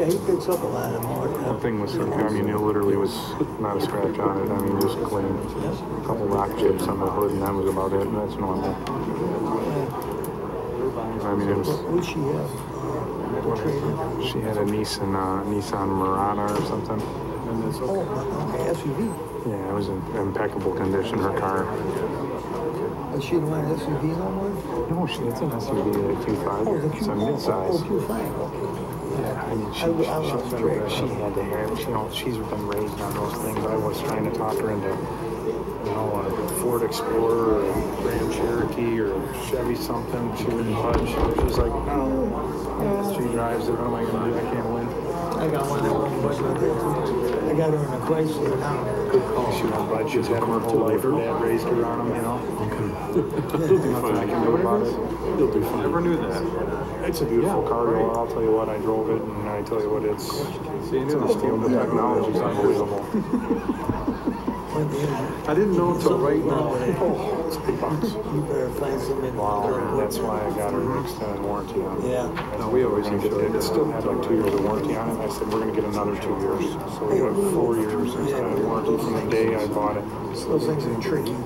Yeah, he picks up a lot of more. That thing was, I mean, it literally was not a scratch on it. I mean, just clean. A couple rock chips on the hood, and that was about it. And that's normal. I mean, it was. What did she have? She had a Nissan Murata or something. Oh, okay, SUV. Yeah, it was in impeccable condition, her car. But she didn't want an SUV no more? No, it's an SUV, a Q5. Oh, it's a mid-size. Oh, Q5, okay. Yeah, I mean, she had to have, you know, she's been raised on those things. I was trying to talk her into, you know, a Ford Explorer or a Grand Cherokee or a Chevy something. She wouldn't budge. She's like, no. She drives it. What am I going to do? I can't win. I got one that won't budge right there, too. I got her in a Chrysler now. Good call. She won't budge. She's had her whole life. Her dad raised her on them, you know. Nothing I can do about it. You'll be fine. Never knew that. It's a beautiful car, though. I'll tell you what, I drove it, and I tell you what, it's the technology is unbelievable. I didn't know until right now. Oh, it's big bucks. You better find something. Wow, and that's why I got her an extended warranty on it. Yeah. No, we always get it. It still had like 2 years of warranty on it. I said, we're going to get another 2 years. So we got 4 years extended warranty from the day I bought it. Those things are tricky.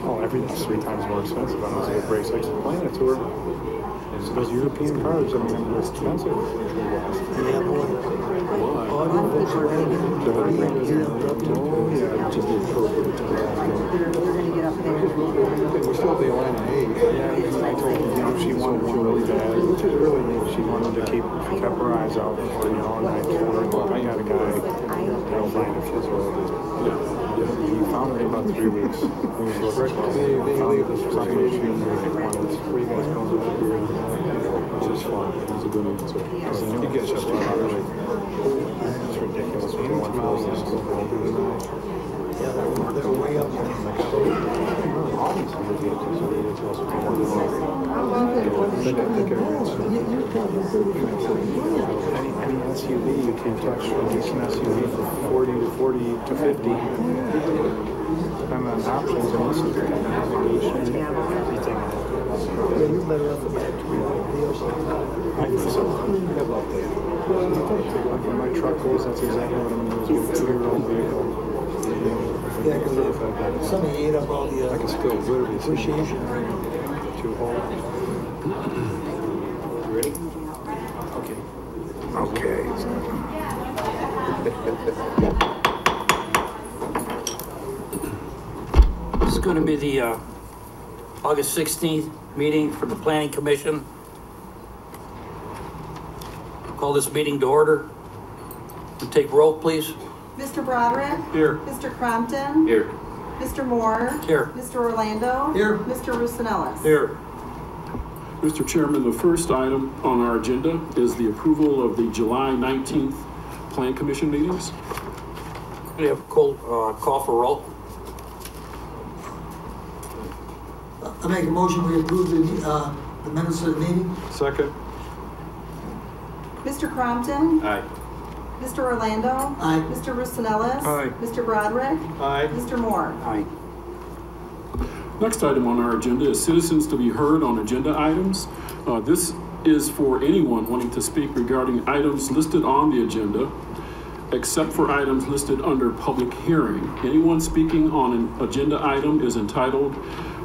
Oh, everything's 3 times more expensive on those good brakes. I explained it to her. So those European cars, I mean, they're expensive. Yeah, boy. Just the appropriate time. We're going to get up there. We're still at the line of 8. Yeah, I told her, you know, she wanted to really bad, which is really neat. She wanted to kept her eyes out for, you know, and I told her, look, I got a guy that'll find a physiologist. He found her in about 3 weeks. He was looking for something she wanted. Where you guys going to that? Which is fun. It's a good answer. You get shut down. It's ridiculous. We want to Yeah, they're way up there. all these other vehicles are ridiculous. Any SUV you can't touch. It's an SUV for 40 to 50. Depending on options and this is everything. Yeah, you're better off about 3 deals. I think so. I love that. Like when my truck goes, that's exactly what I'm going to do is get a 2-year-old vehicle. Yeah, because somebody ate up all the I can still literally see appreciation. Too old. You ready? Okay. This is going to be the August 16th meeting for the Planning Commission. Call this meeting to order. Take roll, please. Mr. Broderick? Here. Mr. Crompton? Here. Mr. Moore? Here. Mr. Orlando? Here. Mr. Rusinellis? Here. Mr. Chairman, the first item on our agenda is the approval of the July 19th Plan Commission meetings. We have a call for roll. I make a motion we approve the minutes of the meeting. Second. Mr. Crompton? Aye. Mr. Orlando? Aye. Mr. Rusinellis? Aye. Mr. Broderick? Aye. Mr. Moore? Aye. Next item on our agenda is citizens to be heard on agenda items. This is for anyone wanting to speak regarding items listed on the agenda, except for items listed under public hearing. Anyone speaking on an agenda item is entitled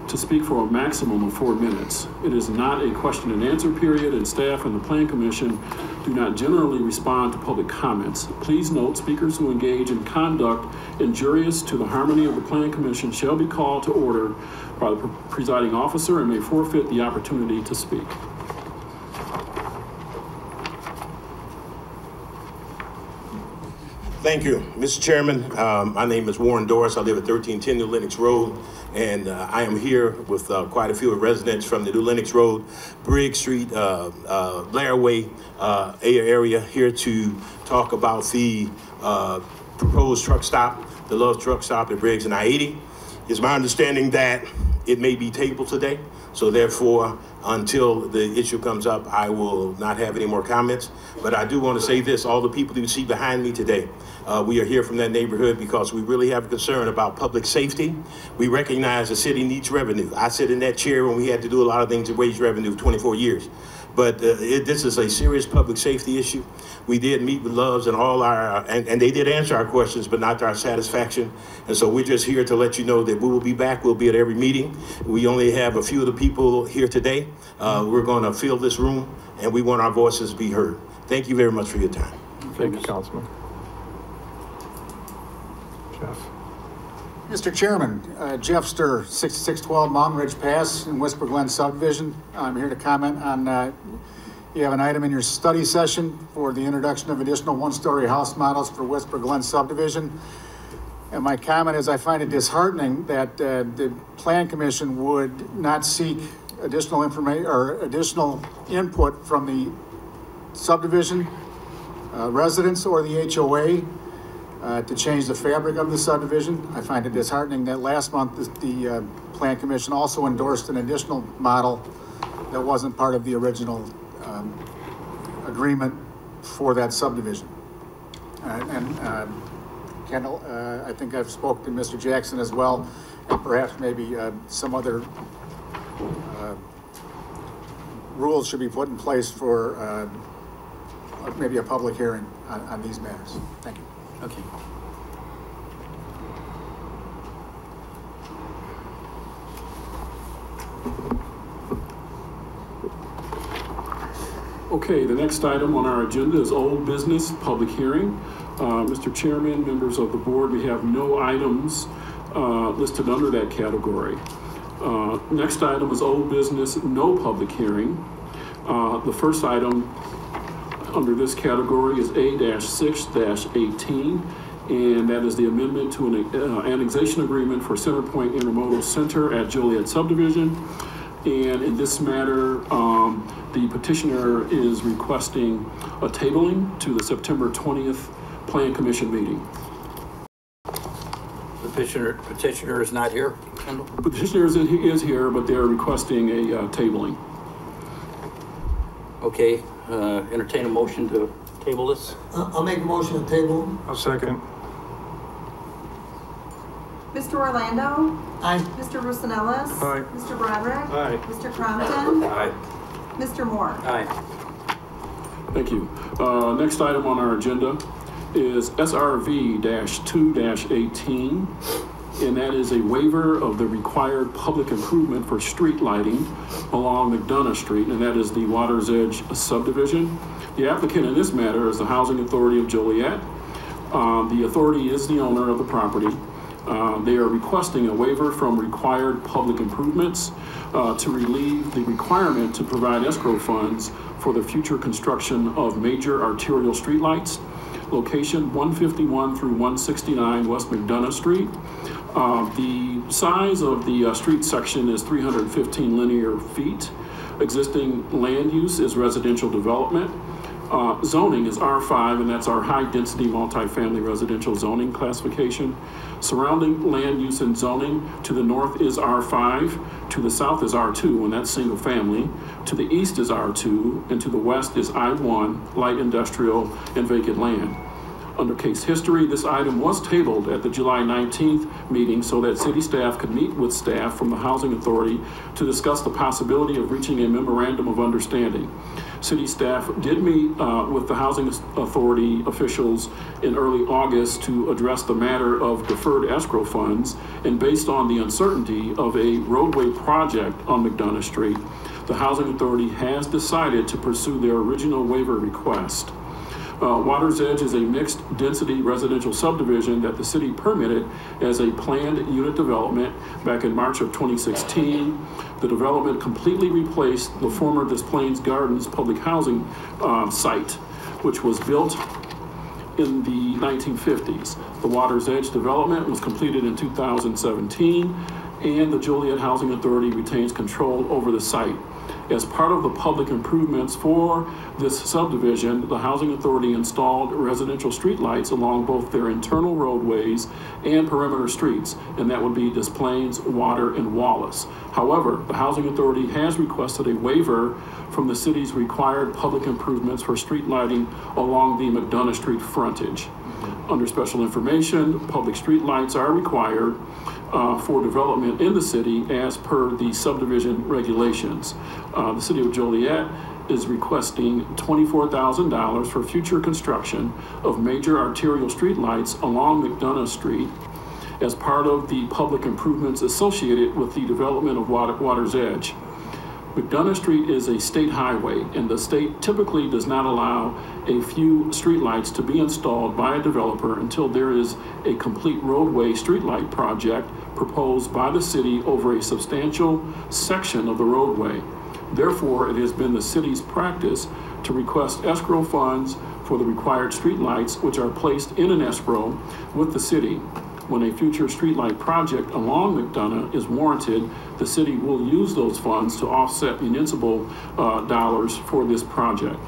to speak for a maximum of 4 minutes. It is not a question and answer period, and staff and the Plan Commission do not generally respond to public comments. Please note, speakers who engage in conduct injurious to the harmony of the Plan Commission shall be called to order by the presiding officer and may forfeit the opportunity to speak. Thank you, Mr. Chairman. My name is Warren Doris. I live at 1310 New Lenox Road, and I am here with quite a few residents from the New Lenox Road, Briggs Street, Blair Way area here to talk about the proposed truck stop, the Love Truck Stop at Briggs and I-80. It's my understanding that it may be tabled today, so therefore, until the issue comes up, I will not have any more comments. But I do want to say this, all the people you see behind me today, we are here from that neighborhood because we really have a concern about public safety. We recognize the city needs revenue. I sit in that chair when we had to do a lot of things to raise revenue for 24 years. but this is a serious public safety issue. We did meet with Loves and all our, and they did answer our questions, but not to our satisfaction. And so we're just here to let you know that we will be back. We'll be at every meeting. We only have a few of the people here today. We're going to fill this room, and we want our voices to be heard. Thank you very much for your time. Thank you, Councilman. Jeff. Mr. Chairman, Jeff Sturr, 6612 Mountain Ridge Pass in Whisper Glen subdivision. I'm here to comment on, you have an item in your study session for the introduction of additional one-story house models for Whisper Glen subdivision. And my comment is I find it disheartening that the Plan Commission would not seek additional information or additional input from the subdivision residents or the HOA to change the fabric of the subdivision. I find it disheartening that last month the Plan Commission also endorsed an additional model that wasn't part of the original agreement for that subdivision. Kendall, I think I've spoken to Mr. Jackson as well, and perhaps maybe some other rules should be put in place for maybe a public hearing on these matters. Thank you. Okay. Okay, the next item on our agenda is old business public hearing. Mr. Chairman, members of the board, we have no items listed under that category. Next item is old business, no public hearing. The first item under this category is A-6-18, and that is the amendment to an annexation agreement for Centerpoint Intermodal Center at Joliet subdivision. And in this matter, the petitioner is requesting a tabling to the September 20th Plan Commission meeting. The petitioner is not here, Kendall? Petitioner is here, but they're requesting a tabling. Okay, entertain a motion to table this. I'll make a motion to table. I'll second. Mr. Orlando? Aye. Mr. Rosanellis? Aye. Mr. Broderick? Aye. Mr. Crompton? Aye. Mr. Moore? Aye. Thank you. Next item on our agenda is SRV-2-18, and that is a waiver of the required public improvement for street lighting along McDonough Street, and that is the Water's Edge subdivision. The applicant in this matter is the Housing Authority of Joliet. The authority is the owner of the property. They are requesting a waiver from required public improvements to relieve the requirement to provide escrow funds for the future construction of major arterial streetlights. Location 151 through 169 West McDonough Street. The size of the street section is 315 linear feet. Existing land use is residential development. Zoning is R5, and that's our high-density multifamily residential zoning classification. Surrounding land use and zoning, to the north is R5, to the south is R2, and that's single family. To the east is R2, and to the west is I1, light industrial and vacant land. Under case history, this item was tabled at the July 19th meeting so that city staff could meet with staff from the Housing Authority to discuss the possibility of reaching a memorandum of understanding. City staff did meet with the Housing Authority officials in early August to address the matter of deferred escrow funds, and based on the uncertainty of a roadway project on McDonough Street, the Housing Authority has decided to pursue their original waiver request. Water's Edge is a mixed density residential subdivision that the city permitted as a planned unit development back in March of 2016. The development completely replaced the former Des Plaines Gardens public housing site, which was built in the 1950s. The Water's Edge development was completed in 2017, and the Joliet Housing Authority retains control over the site. As part of the public improvements for this subdivision, the Housing Authority installed residential streetlights along both their internal roadways and perimeter streets, and that would be Des Plaines, Water, and Wallace. However, the Housing Authority has requested a waiver from the city's required public improvements for street lighting along the McDonough Street frontage. Under special information, public street lights are required for development in the city as per the subdivision regulations. The city of Joliet is requesting $24,000 for future construction of major arterial streetlights along McDonough Street as part of the public improvements associated with the development of Water's Edge. McDonough Street is a state highway, and the state typically does not allow a few streetlights to be installed by a developer until there is a complete roadway streetlight project proposed by the city over a substantial section of the roadway. Therefore, it has been the city's practice to request escrow funds for the required streetlights, which are placed in an escrow with the city. When a future streetlight project along McDonough is warranted, the city will use those funds to offset municipal dollars for this project.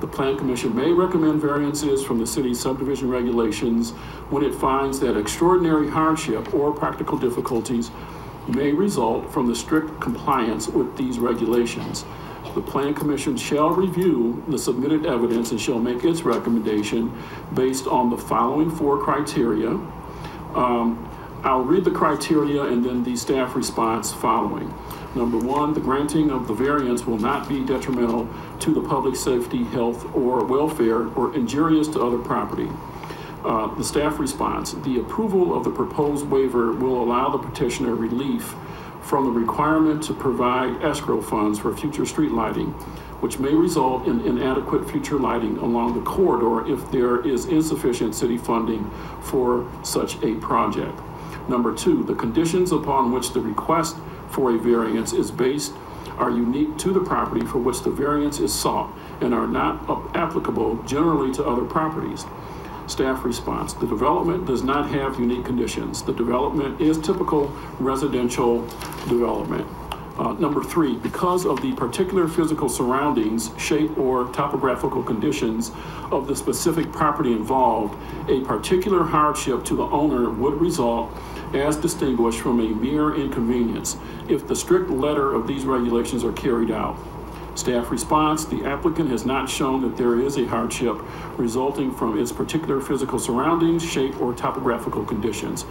The Plan Commission may recommend variances from the city's subdivision regulations when it finds that extraordinary hardship or practical difficulties may result from the strict compliance with these regulations. The Plan Commission shall review the submitted evidence and shall make its recommendation based on the following 4 criteria. I'll read the criteria and then the staff response following. Number 1, the granting of the variance will not be detrimental to the public safety, health, or welfare or injurious to other property. The staff response, the approval of the proposed waiver will allow the petitioner relief from the requirement to provide escrow funds for future street lighting, which may result in inadequate future lighting along the corridor if there is insufficient city funding for such a project. Number 2, the conditions upon which the request for a variance is based are unique to the property for which the variance is sought and are not applicable generally to other properties. Staff response, the development does not have unique conditions. The development is typical residential development. Number 3, because of the particular physical surroundings, shape, or topographical conditions of the specific property involved, a particular hardship to the owner would result as distinguished from a mere inconvenience if the strict letter of these regulations are carried out. Staff response, the applicant has not shown that there is a hardship resulting from its particular physical surroundings, shape, or topographical conditions.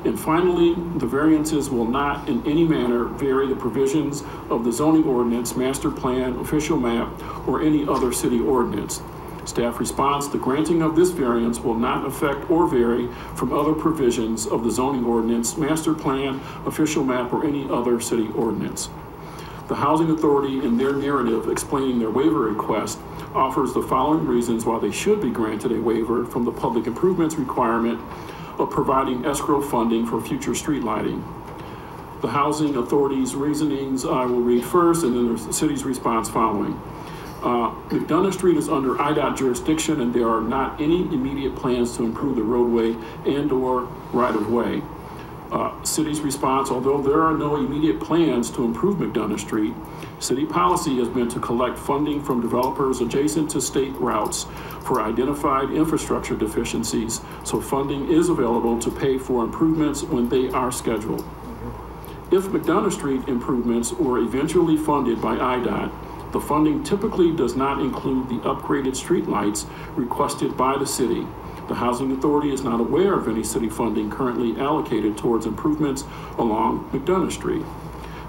And finally, the variances will not in any manner vary the provisions of the zoning ordinance, master plan, official map, or any other city ordinance. Staff response, the granting of this variance will not affect or vary from other provisions of the zoning ordinance, master plan, official map, or any other city ordinance. The Housing Authority, in their narrative explaining their waiver request, offers the following reasons why they should be granted a waiver from the public improvements requirement of providing escrow funding for future street lighting. The Housing Authority's reasonings I will read first, and then the city's response following. McDonough Street is under IDOT jurisdiction, and there are not any immediate plans to improve the roadway and/or right-of-way. City's response, although there are no immediate plans to improve McDonough Street, city policy has been to collect funding from developers adjacent to state routes for identified infrastructure deficiencies, so funding is available to pay for improvements when they are scheduled. If McDonough Street improvements were eventually funded by IDOT, the funding typically does not include the upgraded streetlights requested by the city. The Housing Authority is not aware of any city funding currently allocated towards improvements along McDonough Street.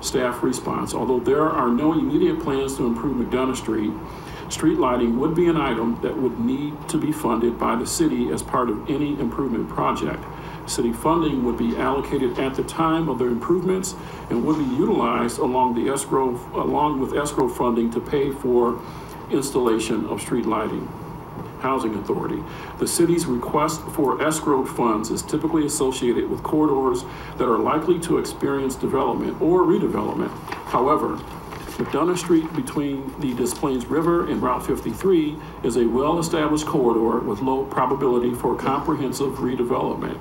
Staff response, although there are no immediate plans to improve McDonough Street, street lighting would be an item that would need to be funded by the city as part of any improvement project. City funding would be allocated at the time of the improvements and would be utilized along with escrow funding to pay for installation of street lighting. Housing Authority. The city's request for escrowed funds is typically associated with corridors that are likely to experience development or redevelopment. However, McDonough Street between the Des Plaines River and Route 53 is a well-established corridor with low probability for comprehensive redevelopment.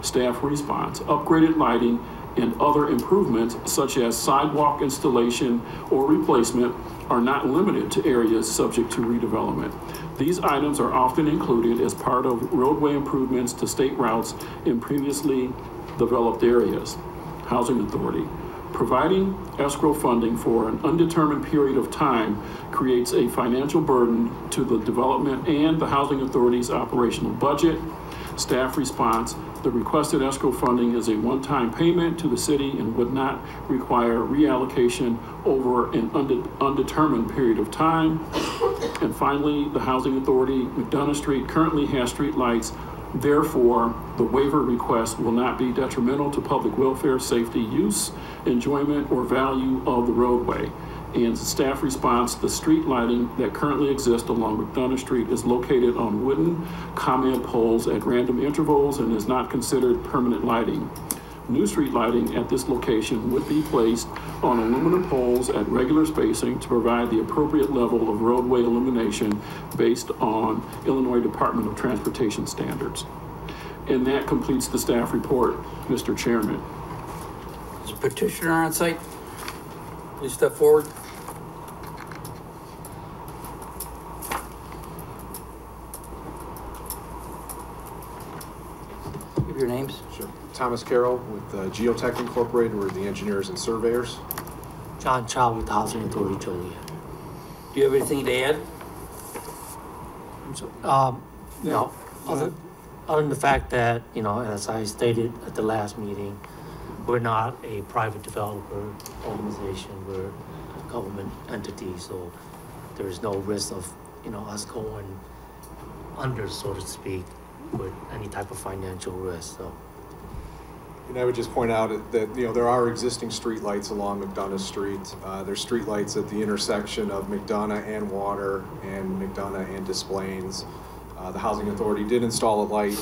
Staff response, upgraded lighting and other improvements such as sidewalk installation or replacement are not limited to areas subject to redevelopment. These items are often included as part of roadway improvements to state routes in previously developed areas. Housing Authority. Providing escrow funding for an undetermined period of time creates a financial burden to the development and the Housing Authority's operational budget. Staff response: the requested escrow funding is a one-time payment to the city and would not require reallocation over an undetermined period of time. And finally, the Housing Authority, McDonough Street currently has street lights. Therefore, the waiver request will not be detrimental to public welfare, safety, use, enjoyment, or value of the roadway. And staff response: the street lighting that currently exists along McDonough Street is located on wooden comment poles at random intervals and is not considered permanent lighting. New street lighting at this location would be placed on aluminum poles at regular spacing to provide the appropriate level of roadway illumination based on Illinois Department of Transportation standards. And that completes the staff report, Mr. Chairman. Is the petitioner on site? Please step forward. Give your names. Sure. Thomas Carroll with Geotech Incorporated. We're the engineers and surveyors. John Chow with Housing Authority Joliet. Do you have anything to add? No, other than the fact that, as I stated at the last meeting, we're not a private developer organization, we're a government entity, so there is no risk of, us going under, so to speak, with any type of financial risk, so. And I would just point out that, there are existing streetlights along McDonough Street. There's streetlights at the intersection of McDonough and Water and McDonough and Des Plaines. The Housing Authority did install a light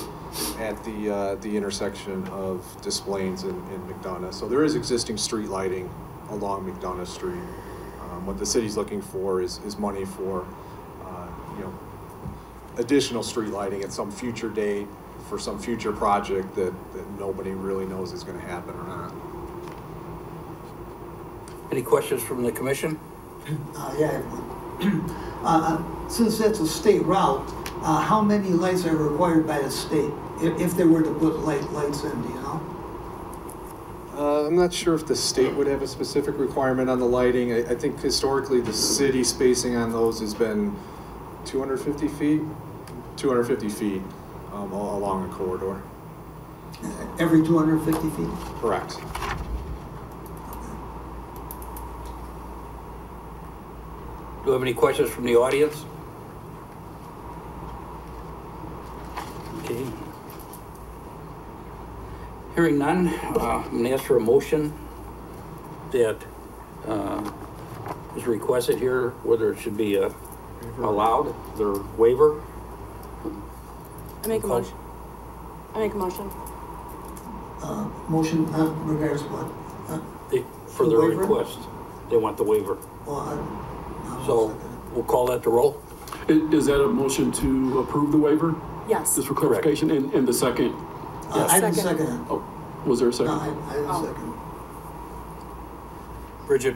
at the intersection of Des Plaines and McDonough. So there is existing street lighting along McDonough Street. What the city's looking for is money for, additional street lighting at some future date for some future project that nobody really knows is going to happen or not. Any questions from the commission? Yeah, I have one. Since that's a state route, how many lights are required by the state if they were to put lights in, do you know? I'm not sure if the state would have a specific requirement on the lighting. I think historically the city spacing on those has been 250 feet along a corridor. Every 250 feet? Correct. Do you have any questions from the audience? Okay. Hearing none, I'm going to ask for a motion that is requested here, whether it should be allowed, their waiver. I make a motion. Motion regards what? For The their waiver? request, they want the waiver. Well, So we'll call that the roll. Is that a motion to approve the waiver? Yes. Just for clarification, and the second? I didn't second it. Oh, was there a second? No, I didn't second. Bridget,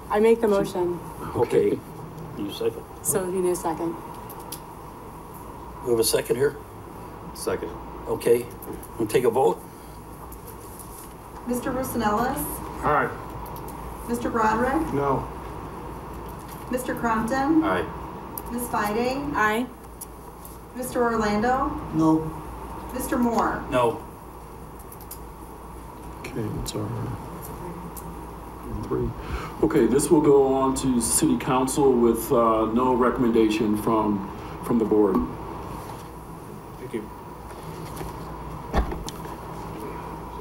I make the motion, okay. You second. so you need a second. We have a second here? Second. Okay, we'll take a vote. Mr. Rosanellis, Aye. Mr. Broderick, No. Mr. Crumpton, Aye. Ms. Fide, Aye. Mr. Orlando, No. Mr. Moore. No. Okay, it's our 3. Okay, this will go on to City Council with no recommendation from the board. Thank you.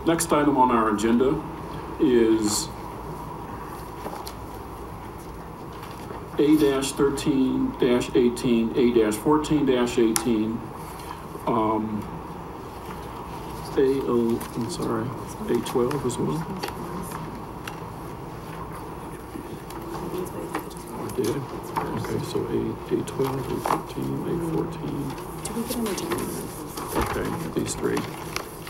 Next item on our agenda is A-13-18, A-14-18, A12 as well. I did. Okay, so A12, A13, A14. Okay, these 3.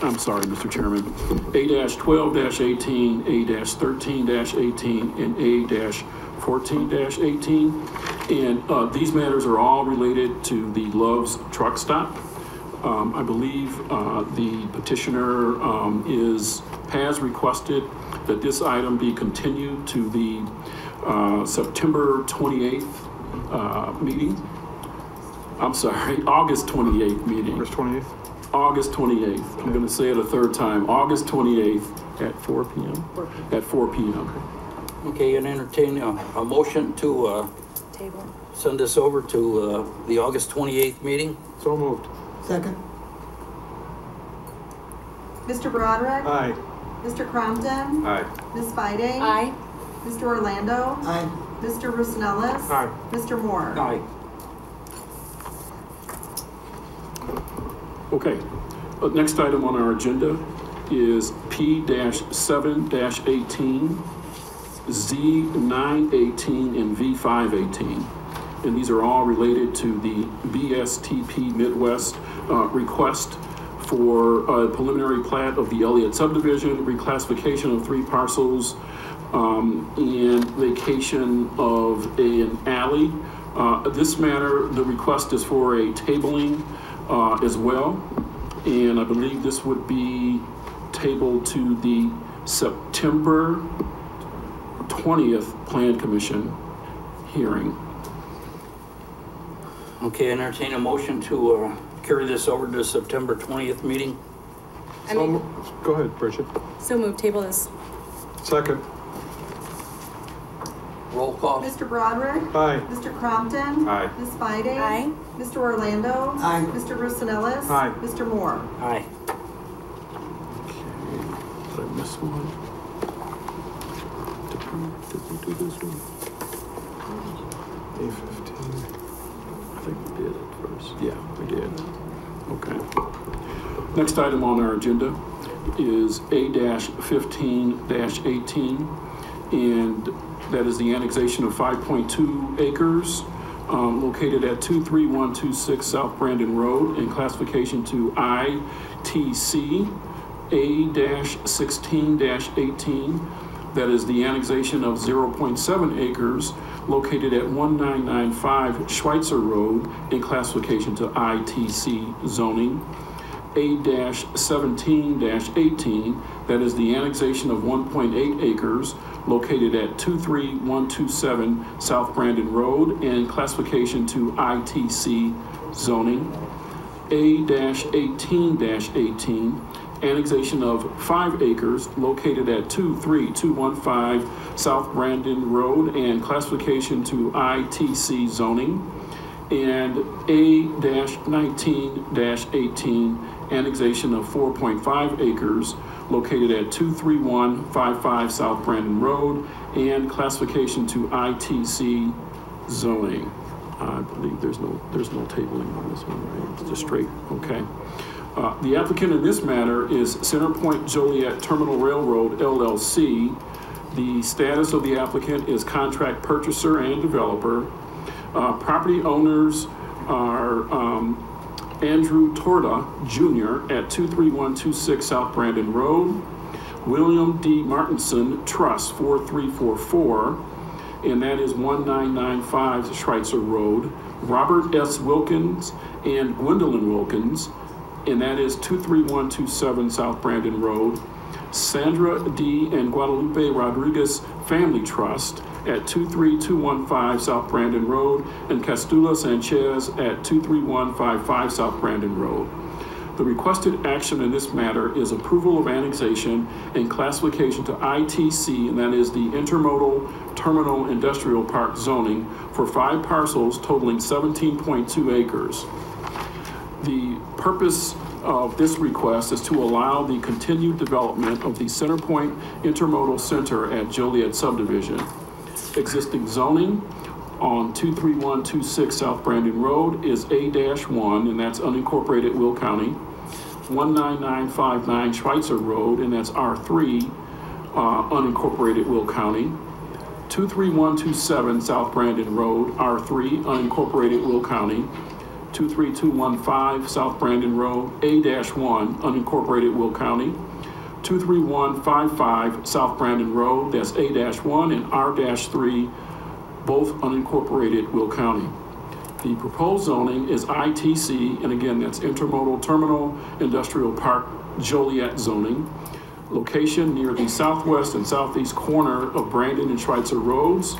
I'm sorry, Mr. Chairman. A-12-18, A-13-18, and A-14-18. And these matters are all related to the Love's truck stop. I believe the petitioner has requested that this item be continued to the September 28th meeting. I'm sorry, August 28th meeting. August 28th? August 28th. I'm going to say it a third time. August 28th at 4 p.m. At 4 p.m. Okay, and entertain a motion to Table. send this over to the August 28th meeting. So moved. Second? Mr. Broderick? Aye. Mr. Crompton? Aye. Ms. Fiding? Aye. Mr. Orlando? Aye. Mr. Rosanellis? Aye. Mr. Moore? Aye. Okay, next item on our agenda is P-7-18, Z-918, and V-518. And these are all related to the BSTP Midwest request for a preliminary plat of the Elliott subdivision, reclassification of 3 parcels, and vacation of an alley. This matter, the request is for a tabling as well, and I believe this would be tabled to the September 20th Plan Commission hearing. Okay, entertain a motion to carry this over to the September 20th meeting. Go ahead, Bridget. So move, table this. Second. Roll call. Mr. Broderick? Aye. Mr. Crompton? Aye. Ms. Fiding? Aye. Mr. Orlando? Aye. Mr. Rosanellis? Aye. Mr. Moore? Aye. Did I miss one? Did we do this one? A15. I think we did it first. Yeah, we did. Okay. Next item on our agenda is A-15-18, and that is the annexation of 5.2 acres located at 23126 South Brandon Road in classification to ITC. A-16-18, that is the annexation of 0.7 acres located at 1995 Schweitzer Road in classification to ITC zoning. A-17-18, that is the annexation of 1.8 acres located at 23127 South Brandon Road and classification to ITC zoning. A-18-18, annexation of 5 acres located at 23215 South Brandon Road and classification to ITC zoning. And A-19-18, annexation of 4.5 acres located at 23155 South Brandon Road and classification to ITC zoning. I believe there's no tabling on this one, right? It's just straight, okay. The applicant in this matter is Centerpoint Joliet Terminal Railroad, LLC. The status of the applicant is contract purchaser and developer. Property owners are Andrew Torda Jr. at 23126 South Brandon Road, William D. Martinson Trust 4344, and that is 1995 Schweitzer Road, Robert S. Wilkins and Gwendolyn Wilkins, and that is 23127 South Brandon Road, Sandra D. and Guadalupe Rodriguez Family Trust at 23215 South Brandon Road, and Castula Sanchez at 23155 South Brandon Road. The requested action in this matter is approval of annexation and classification to ITC, and that is the Intermodal Terminal Industrial Park zoning for 5 parcels totaling 17.2 acres. The purpose of this request is to allow the continued development of the Centerpoint Intermodal Center at Joliet subdivision. Existing zoning on 23126 South Brandon Road is A-1, and that's unincorporated Will County. 19959 Schweitzer Road, and that's R3, unincorporated Will County. 23127 South Brandon Road, R3, unincorporated Will County. 23215 South Brandon Road, A-1, unincorporated Will County. 23155 South Brandon Road, that's A-1 and R-3, both unincorporated Will County. The proposed zoning is ITC, and again, that's Intermodal Terminal Industrial Park Joliet zoning. Location near the southwest and southeast corner of Brandon and Schweitzer Roads.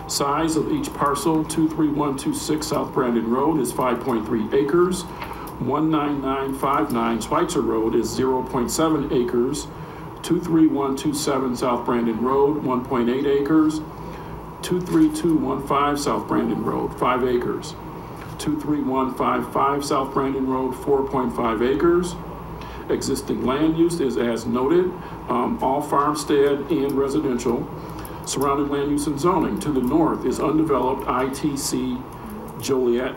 Size of each parcel, 23126 South Brandon Road, is 5.3 acres. 19959 Schweitzer Road is 0.7 acres. 23127 South Brandon Road, 1.8 acres. 23215 South Brandon Road, 5 acres. 23155 South Brandon Road, 4.5 acres. Existing land use is as noted, all farmstead and residential. Surrounding land use and zoning. To the north is undeveloped ITC Joliet.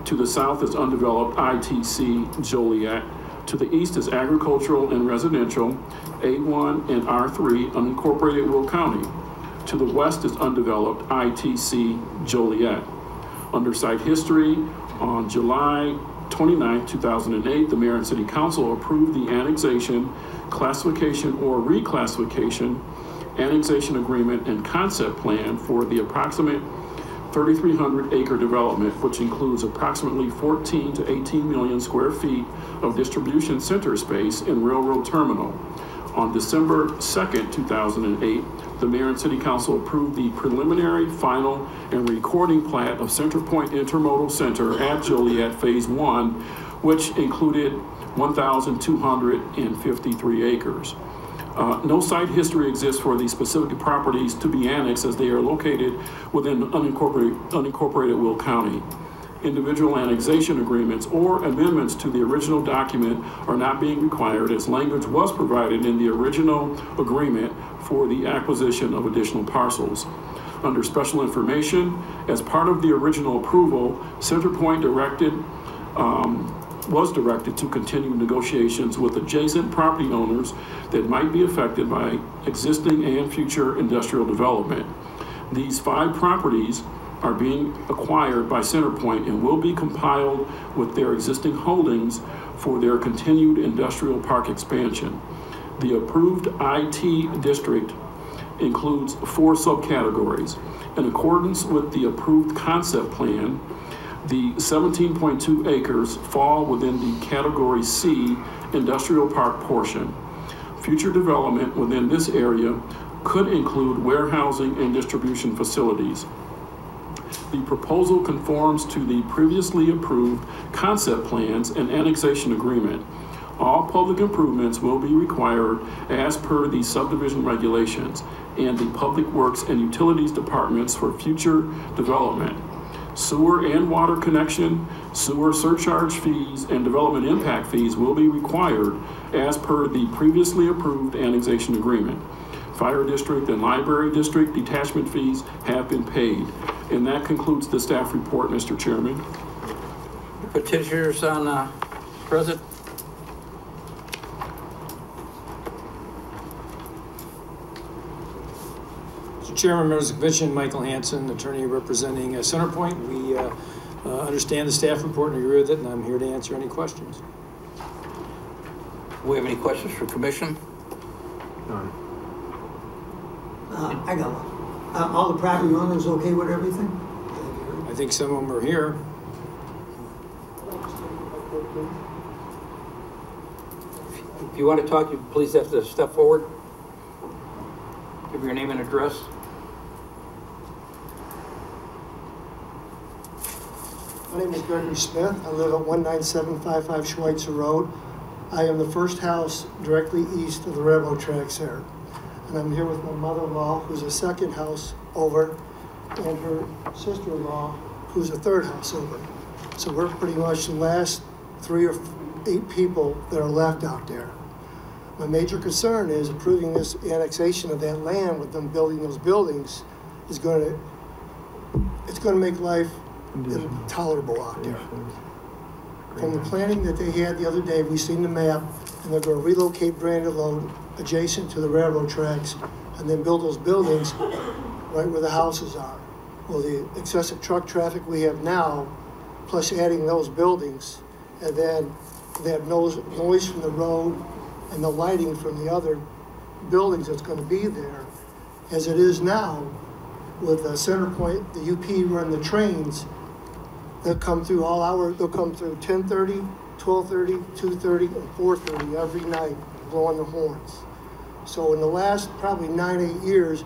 To the south is undeveloped ITC Joliet. To the east is agricultural and residential, A1 and R3, unincorporated Will County. To the west is undeveloped ITC Joliet. Under site history, on July 29, 2008, the mayor and city council approved the annexation, classification or reclassification, annexation agreement and concept plan for the approximate 3,300 acre development, which includes approximately 14 to 18 million square feet of distribution center space and railroad terminal. On December 2nd, 2008, the mayor and city council approved the preliminary, final, and recording plat of Centerpoint Intermodal Center at Joliet Phase 1, which included 1,253 acres. No site history exists for the specific properties to be annexed as they are located within unincorporated Will County. Individual annexation agreements or amendments to the original document are not being required as language was provided in the original agreement for the acquisition of additional parcels. Under special information, as part of the original approval, Centerpoint was directed to continue negotiations with adjacent property owners that might be affected by existing and future industrial development. These 5 properties are being acquired by Centerpoint and will be compiled with their existing holdings for their continued industrial park expansion. The approved IT district includes 4 subcategories. In accordance with the approved concept plan, the 17.2 acres fall within the Category C industrial park portion. Future development within this area could include warehousing and distribution facilities. The proposal conforms to the previously approved concept plans and annexation agreement. All public improvements will be required as per the subdivision regulations and the Public Works and Utilities departments for future development. Sewer and water connection, sewer surcharge fees, and development impact fees will be required as per the previously approved annexation agreement. Fire district and library district detachment fees have been paid. And that concludes the staff report, Mr. Chairman. Petitioners on present. Mr. Chairman, members of the commission, Michael Hansen, attorney representing Centerpoint. We understand the staff report and agree with it, and I'm here to answer any questions. Do we have any questions for commission? None. I got one. All the property owners okay with everything? I think some of them are here. If you want to talk, you please have to step forward. Give your name and address. My name is Gregory Smith. I live at 19755 Schweitzer Road. I am the first house directly east of the railroad tracks there. And I'm here with my mother-in-law, who's a second house over, and her sister-in-law, who's a third house over. So we're pretty much the last 3 or 8 people that are left out there. My major concern is approving this annexation of that land with them building those buildings is going to make life intolerable out there. From the planning that they had the other day, we seen the map, and they're going to relocate Brandon Road adjacent to the railroad tracks and then build those buildings right where the houses are. Well, the excessive truck traffic we have now, plus adding those buildings, and then they have noise from the road and the lighting from the other buildings that's going to be there, as it is now with Centerpoint, the UP run the trains They'll come through all hours. They'll come through 10:30, 12:30, 2:30, and 4:30 every night, blowing the horns. So in the last probably 9-8 years,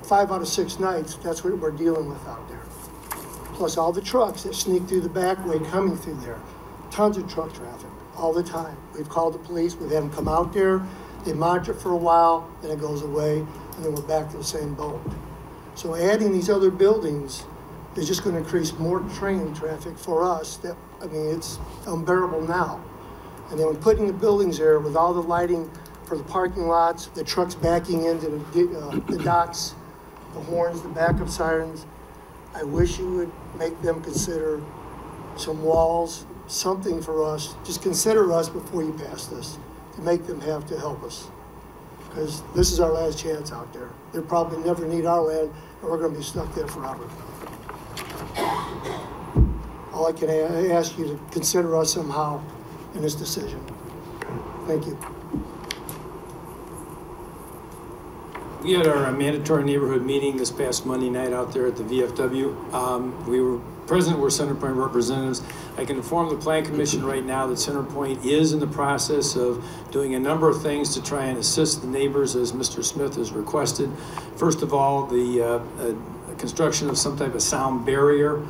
5 out of 6 nights, that's what we're dealing with out there. Plus all the trucks that sneak through the back way coming through there. Tons of truck traffic all the time. We've called the police, we've had them come out there, they monitor for a while, then it goes away, and then we're back to the same boat. So adding these other buildings is just gonna increase more train traffic for us that, I mean, it's unbearable now. And then when putting the buildings there with all the lighting for the parking lots, the trucks backing into the docks, the horns, the backup sirens, I wish you would make them consider some walls, something for us. Just consider us before you pass this, to make them have to help us. Because this is our last chance out there. They'll probably never need our land, and we're gonna be stuck there forever. All I can ask you to consider us somehow in this decision. Thank you. We had our mandatory neighborhood meeting this past Monday night out there at the VFW. We were present were Centerpoint representatives. I can inform the Plan Commission right now that Centerpoint is in the process of doing a number of things to try and assist the neighbors as Mr. Smith has requested. First of all, the construction of some type of sound barrier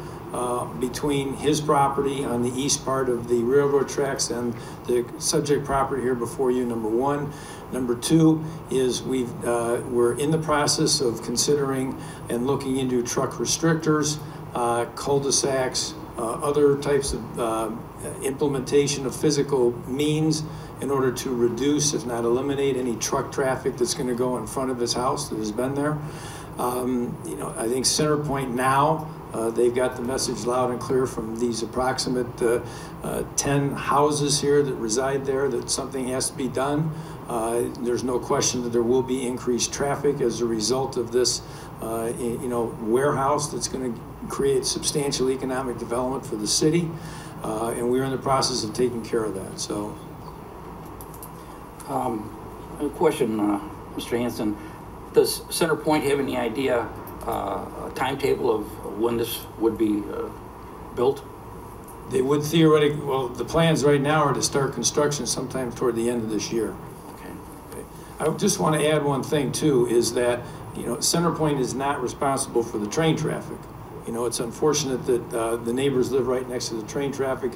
between his property on the east part of the railroad tracks and the subject property here before you, number one. Number two is we're in the process of considering and looking into truck restrictors, cul-de-sacs, other types of implementation of physical means in order to reduce, if not eliminate, any truck traffic that's going to go in front of his house that has been there. You know, I think Centerpoint now, they've got the message loud and clear from these approximate 10 houses here that reside there that something has to be done. There's no question that there will be increased traffic as a result of this, you know, warehouse that's going to create substantial economic development for the city, and we're in the process of taking care of that. So, a question, Mr. Hanson. Does Centerpoint have any idea, a timetable of when this would be built? They would theoretically, well, the plans right now are to start construction sometime toward the end of this year. Okay. I just want to add one thing too, is that, you know, Centerpoint is not responsible for the train traffic. You know, it's unfortunate that the neighbors live right next to the train traffic.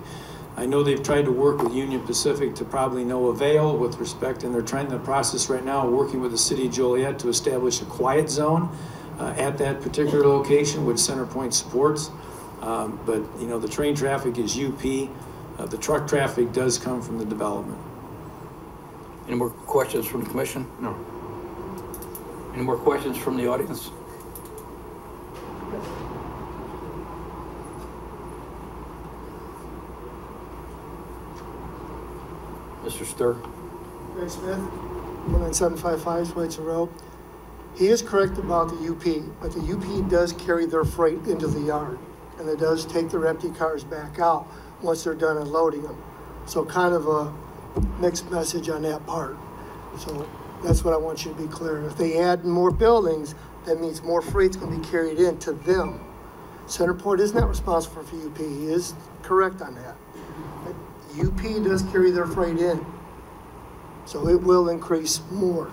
I know they've tried to work with Union Pacific to probably no avail with respect, and they're trying in the process right now, working with the city of Joliet to establish a quiet zone at that particular location, which Centerpoint supports. But, you know, the train traffic is UP. The truck traffic does come from the development. Any more questions from the commission? No. Any more questions from the audience? Mr. Sturr. Greg Smith, 19755 Schweitzer Road. He is correct about the UP, but the UP does carry their freight into the yard, and it does take their empty cars back out once they're done unloading them. So kind of a mixed message on that part. So that's what I want you to be clear. If they add more buildings, that means more freight's going to be carried into them. Centerpoint is not responsible for UP. He is correct on that. But UP does carry their freight in, so it will increase more.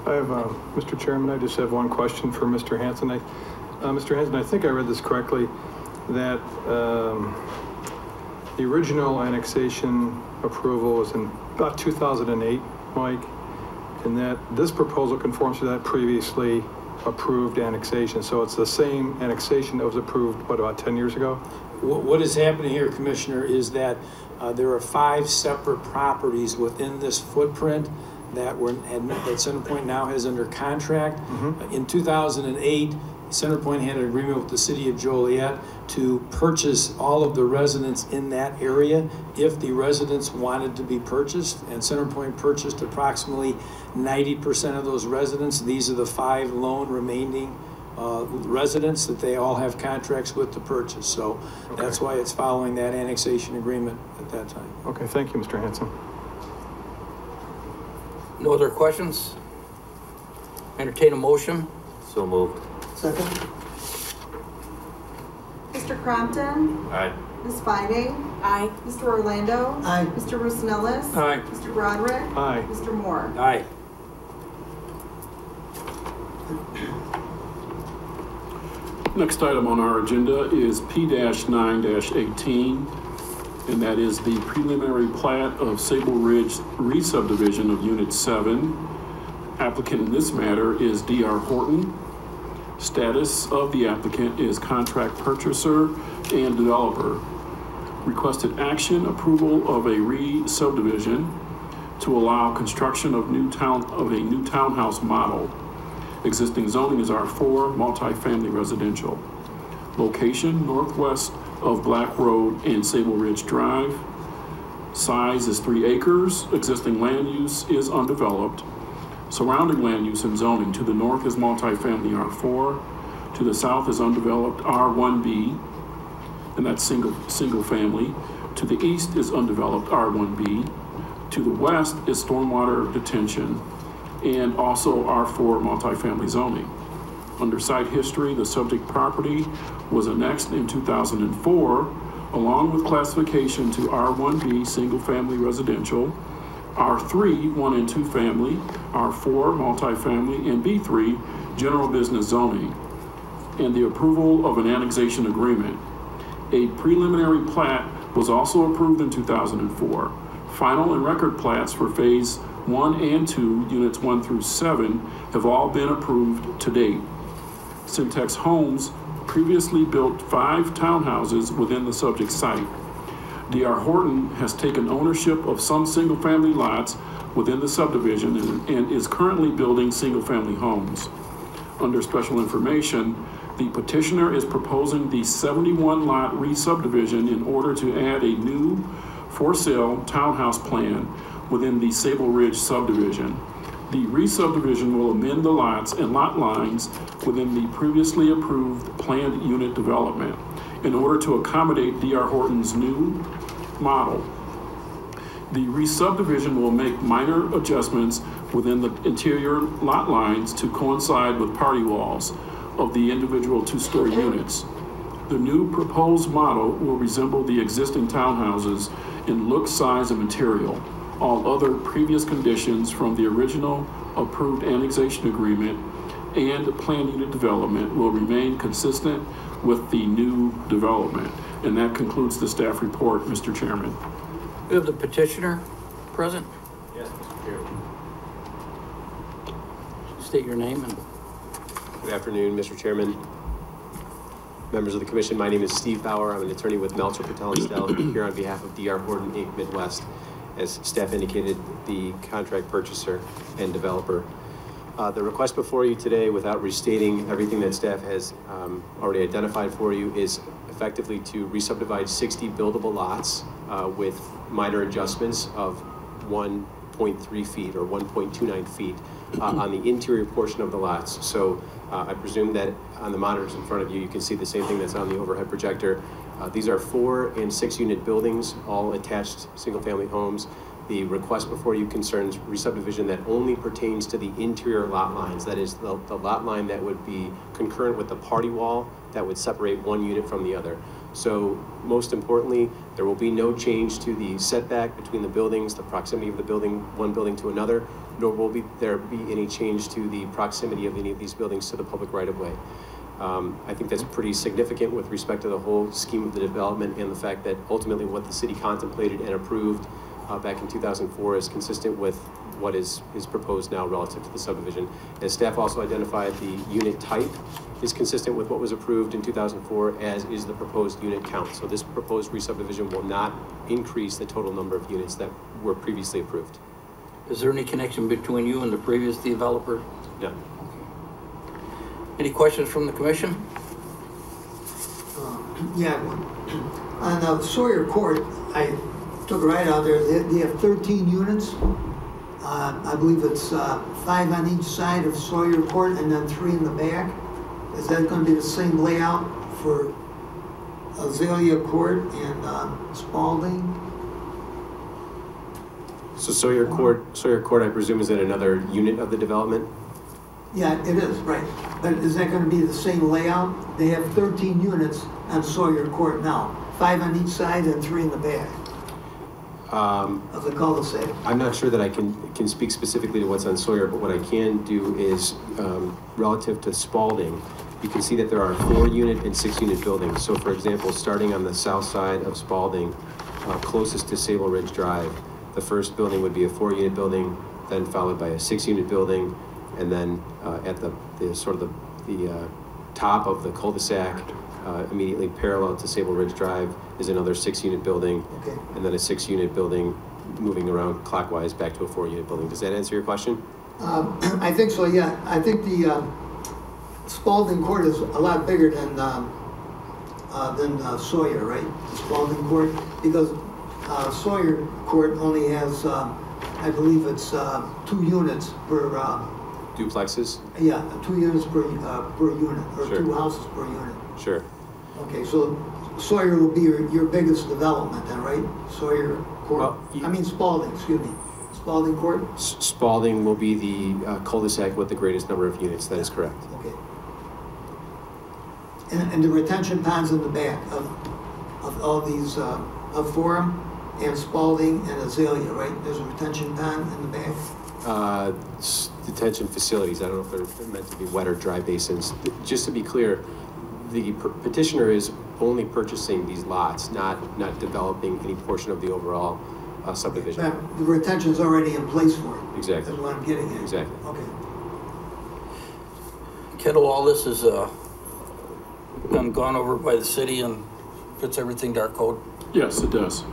I have, Mr. Chairman, I just have one question for Mr. Hanson. Mr. Hanson, I think I read this correctly, that the original annexation approval was in about 2008, Mike, and that this proposal conforms to that previously approved annexation. So it's the same annexation that was approved, what, about 10 years ago? What is happening here, Commissioner, is that there are 5 separate properties within this footprint that Centerpoint now has under contract. Mm-hmm. In 2008, Centerpoint had an agreement with the city of Joliet to purchase all of the residents in that area if the residents wanted to be purchased, and Centerpoint purchased approximately 90% of those residents. These are the 5 lone remaining residents that they all have contracts with to purchase. So okay, that's why it's following that annexation agreement at that time. Okay, thank you, Mr. Hanson. No other questions? Entertain a motion. So moved. Second. Mr. Crompton? Aye. Ms. Fiding? Aye. Mr. Orlando? Aye. Mr. Roosnellis? Aye. Mr. Broderick? Aye. Mr. Moore? Aye. Next item on our agenda is P-9-18, and that is the preliminary plat of Sable Ridge re-subdivision of Unit 7. Applicant in this matter is D.R. Horton. Status of the applicant is contract purchaser and developer. Requested action, approval of a re-subdivision to allow construction of a new townhouse model. Existing zoning is R4, multifamily residential. Location, northwest of Black Road and Sable Ridge Drive. Size is 3 acres. Existing land use is undeveloped. Surrounding land use and zoning, to the north is multifamily R4. To the south is undeveloped R1B, and that's single family. To the east is undeveloped R1B. To the west is stormwater detention, and also R4 multifamily zoning. Under site history, the subject property was annexed in 2004, along with classification to R1B single-family residential, R3 1 and 2 family, R4 multifamily, and B3 general business zoning, and the approval of an annexation agreement. A preliminary plat was also approved in 2004. Final and record plats for Phase 1 and 2, Units 1 through 7, have all been approved to date. Syntex Homes previously built 5 townhouses within the subject site. D.R. Horton has taken ownership of some single-family lots within the subdivision and is currently building single-family homes. Under special information, the petitioner is proposing the 71-lot re-subdivision in order to add a new for-sale townhouse plan within the Sable Ridge subdivision. The re-subdivision will amend the lots and lot lines within the previously approved planned unit development in order to accommodate D.R. Horton's new model. The re-subdivision will make minor adjustments within the interior lot lines to coincide with party walls of the individual 2-story units. The new proposed model will resemble the existing townhouses in look, size, and material. All other previous conditions from the original approved annexation agreement and planned unit development will remain consistent with the new development. And that concludes the staff report, Mr. Chairman. We have the petitioner present. Yes, Mr. Chairman. State your name and... Good afternoon, Mr. Chairman. Members of the commission, my name is Steve Bauer. I'm an attorney with Melcher, Patel & Stell here on behalf of D.R. Horton, Inc. Midwest. As staff indicated, the contract purchaser and developer. The request before you today, without restating everything that staff has already identified for you, is effectively to re-subdivide 60 buildable lots with minor adjustments of 1.3 feet or 1.29 feet on the interior portion of the lots. So I presume that on the monitors in front of you, you can see the same thing that's on the overhead projector. These are 4 and 6 unit buildings, all attached single-family homes. The request before you concerns re-subdivision that only pertains to the interior lot lines. That is the lot line that would be concurrent with the party wall that would separate one unit from the other. So most importantly, there will be no change to the setback between the buildings, the proximity of the building, one building to another, nor will there be any change to the proximity of any of these buildings to the public right-of-way. I think that's pretty significant with respect to the whole scheme of the development and the fact that ultimately what the city contemplated and approved back in 2004 is consistent with what is proposed now relative to the subdivision. As staff also identified, the unit type is consistent with what was approved in 2004, as is the proposed unit count. So this proposed re-subdivision will not increase the total number of units that were previously approved. Is there any connection between you and the previous developer? No. Any questions from the commission? Yeah, on Sawyer Court, I took a ride out there. They have 13 units. I believe it's 5 on each side of Sawyer Court and then 3 in the back. Is that going to be the same layout for Azalea Court and Spalding? So Sawyer Court, I presume, is in another unit of the development? Yeah, it is, right. But is that going to be the same layout? They have 13 units on Sawyer Court now? 5 on each side and 3 in the back of the cul-de-sac. I'm not sure that I can speak specifically to what's on Sawyer, but what I can do is, relative to Spalding, you can see that there are 4-unit and 6-unit buildings. So for example, starting on the south side of Spalding, closest to Sable Ridge Drive, the first building would be a 4-unit building, then followed by a 6-unit building, and then at the top of the cul-de-sac, immediately parallel to Sable Ridge Drive, is another 6-unit building, Okay. and then a 6-unit building moving around clockwise back to a 4-unit building. Does that answer your question? I think so, yeah. I think the Spalding Court is a lot bigger than Sawyer, right? The Spalding Court, because Sawyer Court only has, I believe it's 2 units per. Duplexes? Yeah, 2 units per unit, or Sure. 2 houses per unit. Sure. Okay, so Sawyer will be your biggest development then, right? Sawyer Court. Well, I mean Spalding, excuse me. Spalding Court. Spalding will be the cul-de-sac with the greatest number of units. That is correct. Okay. And the retention ponds in the back of all these, of Forum and Spalding and Azalea, right? There's a retention pond in the back? Detention facilities. I don't know if they're meant to be wet or dry basins. Just to be clear, the petitioner is only purchasing these lots, not developing any portion of the overall subdivision. But the retention's already in place for it. Exactly. That's what I'm getting at. Exactly. Okay. Kendall, all this is gone over by the city and fits everything to our code? Yes, it does.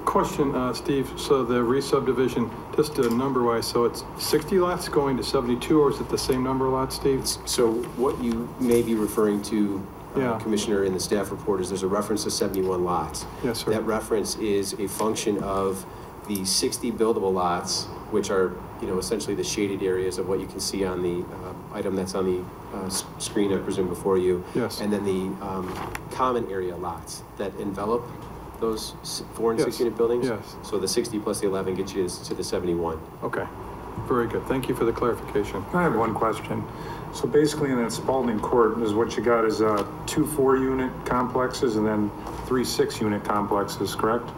Question, Steve, so the re-subdivision, just number-wise, so it's 60 lots going to 72, or is it the same number of lots, Steve? So what you may be referring to, Yeah. Commissioner, in the staff report is there's a reference to 71 lots. Yes, sir. That reference is a function of the 60 buildable lots, which are, essentially the shaded areas of what you can see on the item that's on the screen, I presume, before you. Yes. And then the common area lots that envelop those 4 and Yes. 6 unit buildings. Yes. So the 60 plus the 11 gets you to the 71. Okay, very good. Thank you for the clarification. I have one question. So basically in that Spalding Court is what you got is 2 4-unit complexes and then 3 6-unit complexes, correct?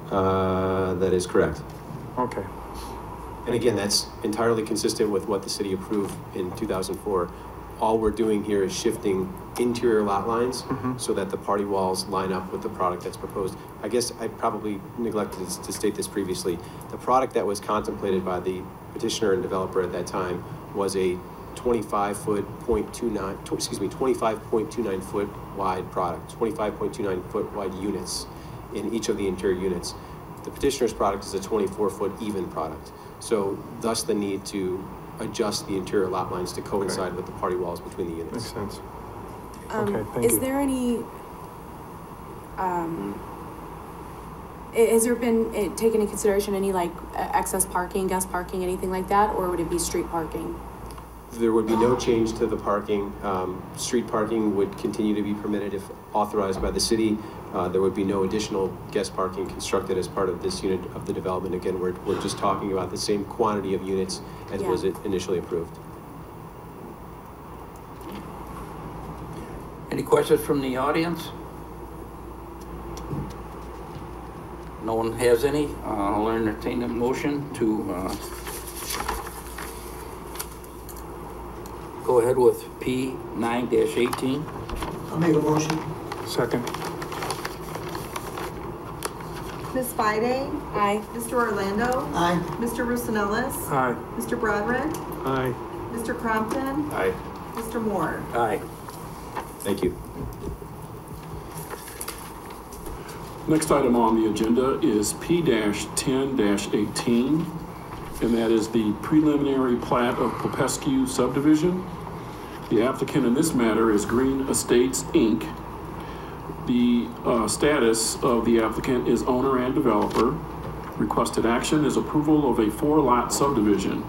That is correct. Okay. And again, that's entirely consistent with what the city approved in 2004. All we're doing here is shifting interior lot lines so that the party walls line up with the product that's proposed. I guess I probably neglected to state this previously. The product that was contemplated by the petitioner and developer at that time was a 25.29 foot wide product, 25.29 foot wide units in each of the interior units. The petitioner's product is a 24-foot even product. So thus the need to adjust the interior lot lines to coincide with the party walls between the units. Makes sense. Okay, thank Is you. there any, has there been taken into consideration any like excess parking, guest parking, anything like that, or would it be street parking? There would be no change to the parking. Street parking would continue to be permitted if authorized by the city. There would be no additional guest parking constructed as part of this unit of the development. Again, we're just talking about the same quantity of units as was initially approved. Any questions from the audience? No one has any? I'll entertain a motion to go ahead with P9-18. I'll make a motion. Second. Ms. Fide? Aye. Mr. Orlando? Aye. Mr. Russinellis? Aye. Mr. Broderick? Aye. Mr. Crompton? Aye. Mr. Moore? Aye. Thank you. Next item on the agenda is P-10-18, and that is the preliminary plat of Popescu subdivision. The applicant in this matter is Green Estates, Inc. The status of the applicant is owner and developer. Requested action is approval of a 4-lot subdivision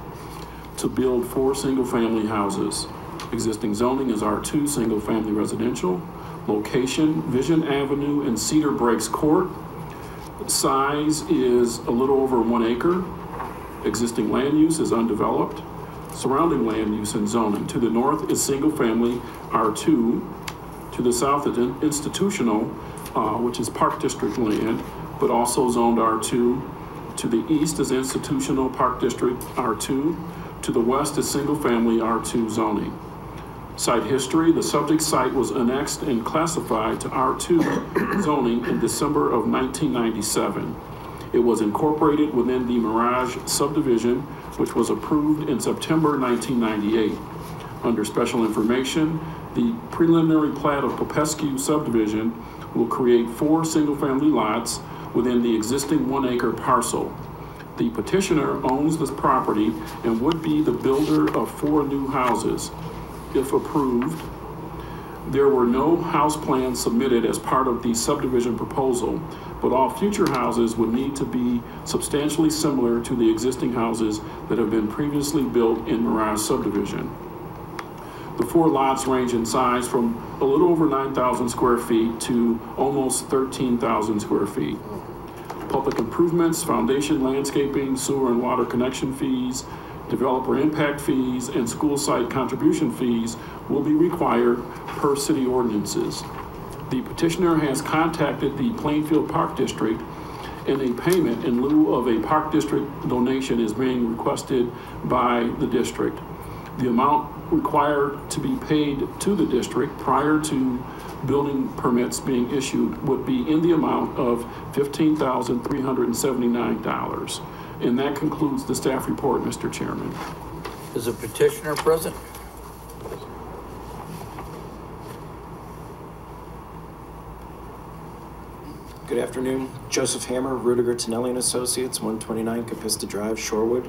to build 4 single-family houses. Existing zoning is R2 single-family residential. Location, Vision Avenue and Cedar Breaks Court. Size is a little over 1 acre. Existing land use is undeveloped. Surrounding land use and zoning. To the north is single-family R2. To the south is institutional, which is Park District land, but also zoned R2. To the east is institutional Park District R2. To the west is single family R2 zoning. Site history: the subject site was annexed and classified to R2 zoning in December of 1997. It was incorporated within the Mirage subdivision, which was approved in September 1998. Under special information, the preliminary plat of Popescu subdivision will create 4 single-family lots within the existing 1-acre parcel. The petitioner owns this property and would be the builder of 4 new houses. If approved, there were no house plans submitted as part of the subdivision proposal, but all future houses would need to be substantially similar to the existing houses that have been previously built in Mirage subdivision. The 4 lots range in size from a little over 9,000 square feet to almost 13,000 square feet. Public improvements, foundation, landscaping, sewer and water connection fees, developer impact fees, and school site contribution fees will be required per city ordinances. The petitioner has contacted the Plainfield Park District, and a payment in lieu of a Park District donation is being requested by the district. The amount required to be paid to the district prior to building permits being issued would be in the amount of $15,379. And that concludes the staff report, Mr. Chairman. Is the petitioner present? Good afternoon. Joseph Hammer, Rudiger Tonelli and Associates, 129 Capista Drive, Shorewood.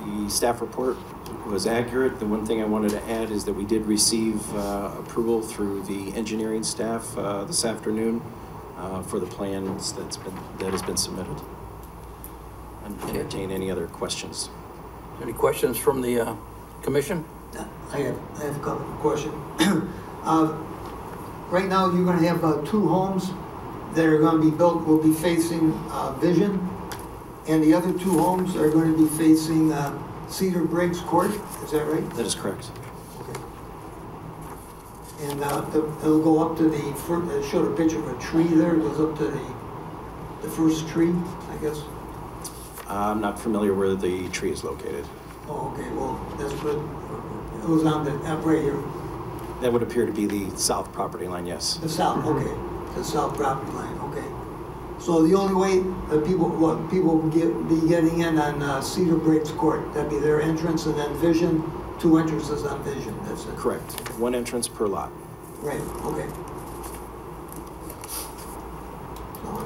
The staff report was accurate. The one thing I wanted to add is that we did receive approval through the engineering staff this afternoon for the plans that has been submitted. And entertain any other questions. Any questions from the commission? I have a couple of questions. Right now, you're going to have 2 homes that are going to be built, will be facing Vision, and the other 2 homes are going to be facing Cedar Briggs Court. Is that right? That is correct. Okay. And it'll go up to the first, I showed a picture of a tree there. It goes up to the first tree, I guess. I'm not familiar where the tree is located. Oh, okay. Well, that's good. It was on the right here. That would appear to be the south property line, yes. The south, okay. The south property line, okay. So the only way that people will be getting in on Cedar Briggs Court, that'd be their entrance, and then Vision, 2 entrances on Vision. That's it. Correct. 1 entrance per lot. Right. Okay.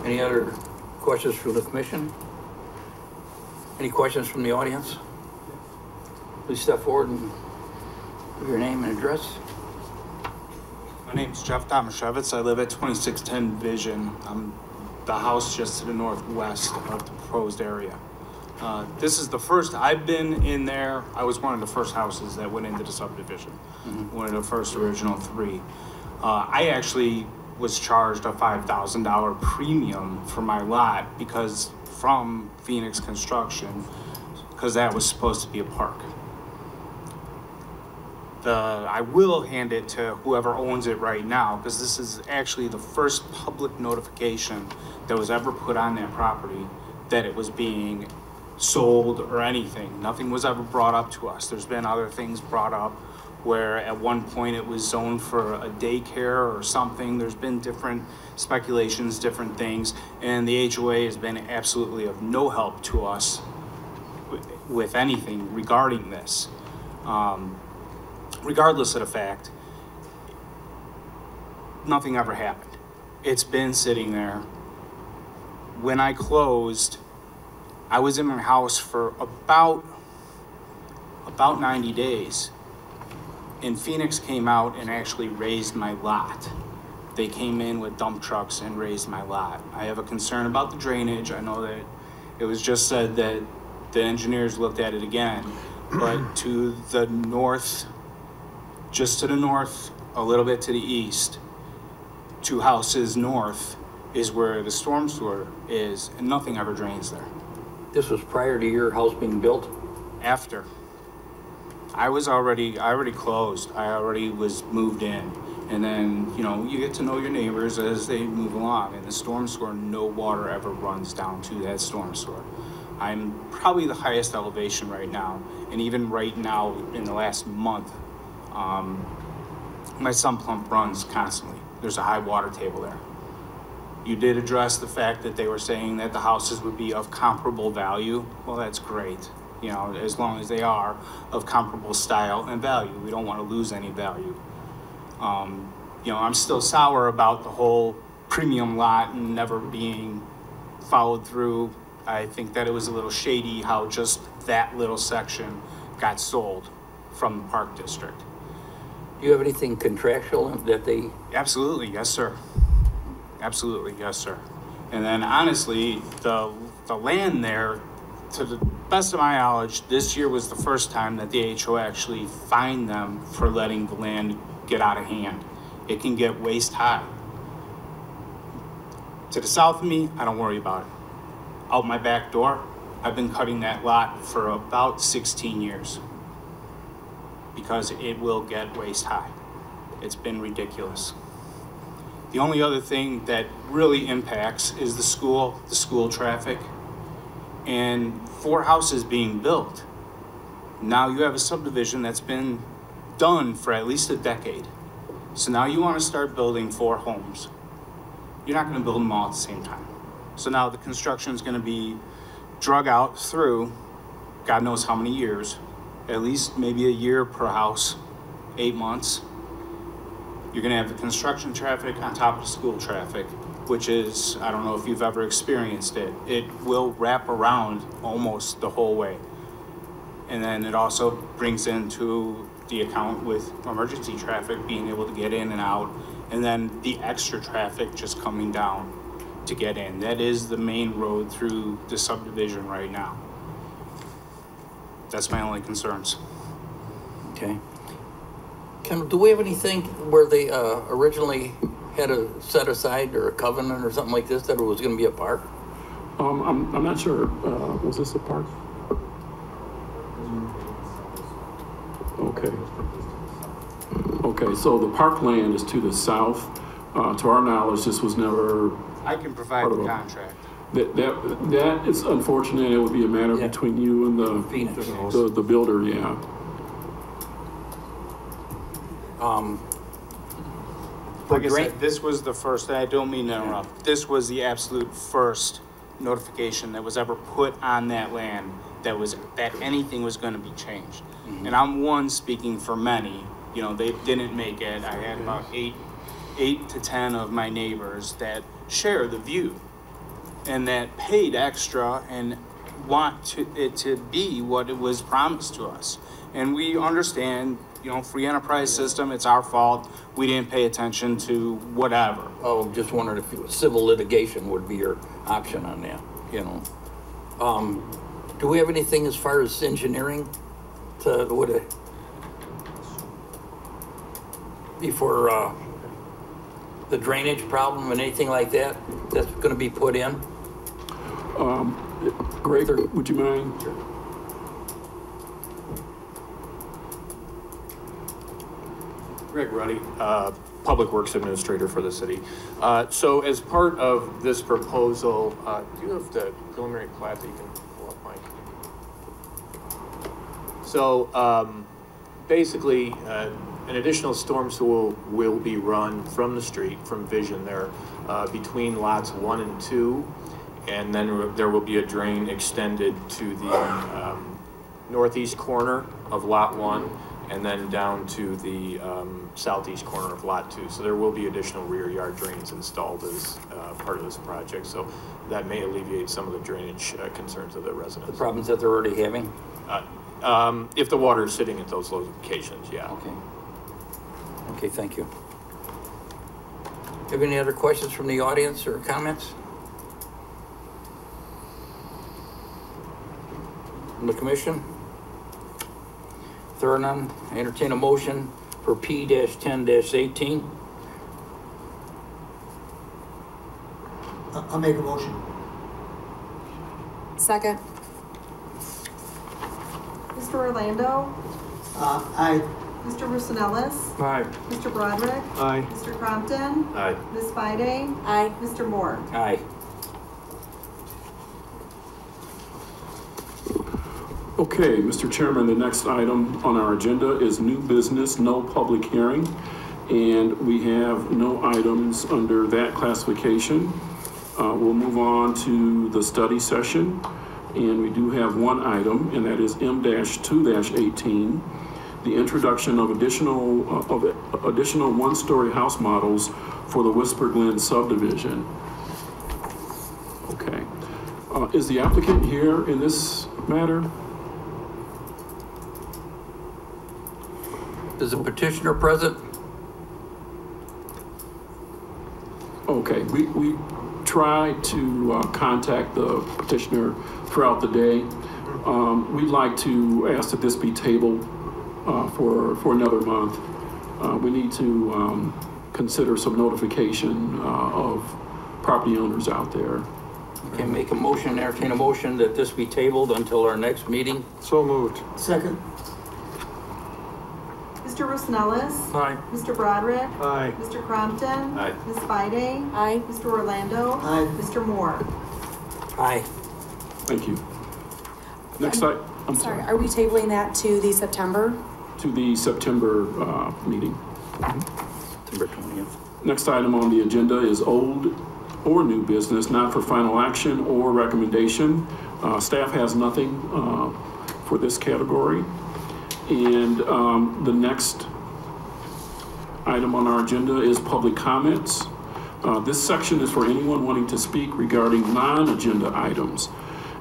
Any other questions from the commission? Any questions from the audience? Please step forward and give your name and address. My name's Jeff Tomaszewicz. I live at 2610 Vision. I'm the house just to the northwest of the proposed area. This is the first, I've been in there. I was one of the first houses that went into the subdivision, one of the first original 3. I actually was charged a $5,000 premium for my lot from Phoenix Construction, because that was supposed to be a park. I will hand it to whoever owns it right now, because this is actually the first public notification that was ever put on that property that it was being sold or anything. Nothing was ever brought up to us. There's been other things brought up where at one point it was zoned for a daycare or something. There's been different speculations, different things, and the HOA has been absolutely of no help to us with anything regarding this. Regardless of the fact, nothing ever happened. It's been sitting there. When I closed, I was in my house for about 90 days. And Phoenix came out and actually raised my lot. They came in with dump trucks and raised my lot. I have a concern about the drainage. I know that it was just said that the engineers looked at it again, but to the north, just to the north, a little bit to the east, 2 houses north is where the storm sewer is, and nothing ever drains there. This was prior to your house being built? After. I already closed. I already was moved in. And then, you know, you get to know your neighbors as they move along. And the storm sewer, no water ever runs down to that storm sewer. I'm probably the highest elevation right now. And even right now, in the last month, my sump pump runs constantly. There's a high water table there. You did address the fact that they were saying that the houses would be of comparable value. Well, that's great. You know, as long as they are of comparable style and value. We don't want to lose any value. You know, I'm still sour about the whole premium lot and never being followed through. I think that it was a little shady how just that little section got sold from the Park District. Do you have anything contractual that they? Absolutely, yes, sir. Absolutely, yes, sir. And then honestly, the land there, to the best of my knowledge, this year was the first time that the HO actually fined them for letting the land get out of hand. It can get waist high. To the south of me, I don't worry about it. Out my back door, I've been cutting that lot for about 16 years because it will get waist high. It's been ridiculous. The only other thing that really impacts is the school traffic, and 4 houses being built. Now you have a subdivision that's been done for at least a decade. So now you want to start building 4 homes. You're not going to build them all at the same time. So now the construction is going to be drug out through God knows how many years, at least maybe a year per house, 8 months. You're going to have the construction traffic on top of school traffic, which is, I don't know if you've ever experienced it. It will wrap around almost the whole way. And then it also brings into the account with emergency traffic being able to get in and out, and then the extra traffic just coming down to get in. That is the main road through the subdivision right now. That's my only concerns. Okay. Do we have anything where they originally had a set aside or a covenant or something like this that it was going to be a park? I'm not sure. Was this a park? Okay. Okay, so the parkland is to the south. To our knowledge, this was never. I can provide the contract. That is unfortunate. It would be a matter between you and the builder. Yeah. Like I said, this was the first, and I don't mean to interrupt, this was the absolute first notification that was ever put on that land that anything was going to be changed. Mm-hmm. And I'm one speaking for many. You know, they didn't make it. I had about eight to 10 of my neighbors that share the view and that paid extra and want it to be what it was promised to us. And we understand, you know, free enterprise system, it's our fault. We didn't pay attention to whatever. Oh, just wondered if civil litigation would be your option on that, you know. Do we have anything as far as engineering to before the drainage problem and anything like that that's going to be put in? Greg, would you mind? Sure. Greg Ruddy, Public Works Administrator for the city. So as part of this proposal, do you have the preliminary plat that you can pull up, Mike? So basically, an additional storm sewer will be run from the street, from Vision there, between lots 1 and 2, and then there will be a drain extended to the northeast corner of lot 1, and then down to the southeast corner of lot 2. So there will be additional rear yard drains installed as part of this project. So that may alleviate some of the drainage concerns of the residents. The problems that they're already having? If the water is sitting at those locations, yeah. Okay. Okay, thank you. Have any other questions from the audience or comments? From the commission? If there are none, I entertain a motion for P-10-18. I'll make a motion. Second. Mr. Orlando? Aye. Mr. Rosanellis? Aye. Mr. Broderick? Aye. Mr. Crompton? Aye. Ms. Fide? Aye. Mr. Moore? Aye. Okay, Mr. Chairman, the next item on our agenda is new business, no public hearing. And we have no items under that classification. We'll move on to the study session. And we do have one item, and that is M-2-18, the introduction of additional one-story house models for the Whisper Glen subdivision. Okay. Is the applicant here in this matter? Is the petitioner present? Okay, we try to contact the petitioner throughout the day. We'd like to ask that this be tabled for another month. We need to consider some notification of property owners out there. Can make a motion, entertain a motion that this be tabled until our next meeting? So moved. Second. Mr. Rosanellis? Aye. Mr. Broderick? Aye. Mr. Crompton? Aye. Ms. Fide? Aye. Mr. Orlando? Aye. Mr. Moore? Aye. Thank you. Next I'm Sorry, are we tabling that to the September? To the September meeting. September 20th. Next item on the agenda is old or new business, not for final action or recommendation. Staff has nothing for this category. And the next item on our agenda is public comments. This section is for anyone wanting to speak regarding non-agenda items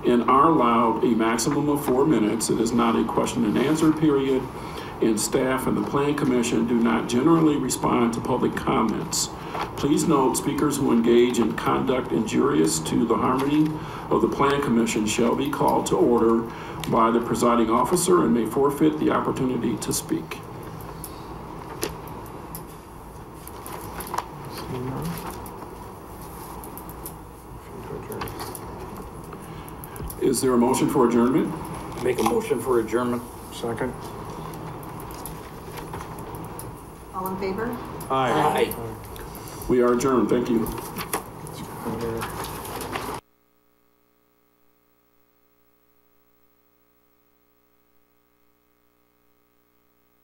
and are allowed a maximum of 4 minutes. It is not a question and answer period, and staff and the Plan Commission do not generally respond to public comments. Please note, speakers who engage in conduct injurious to the harmony of the Plan Commission shall be called to order by the presiding officer and may forfeit the opportunity to speak. Is there a motion for adjournment? Make a motion for adjournment. Second. All in favor? Aye. Aye. We are adjourned. Thank you.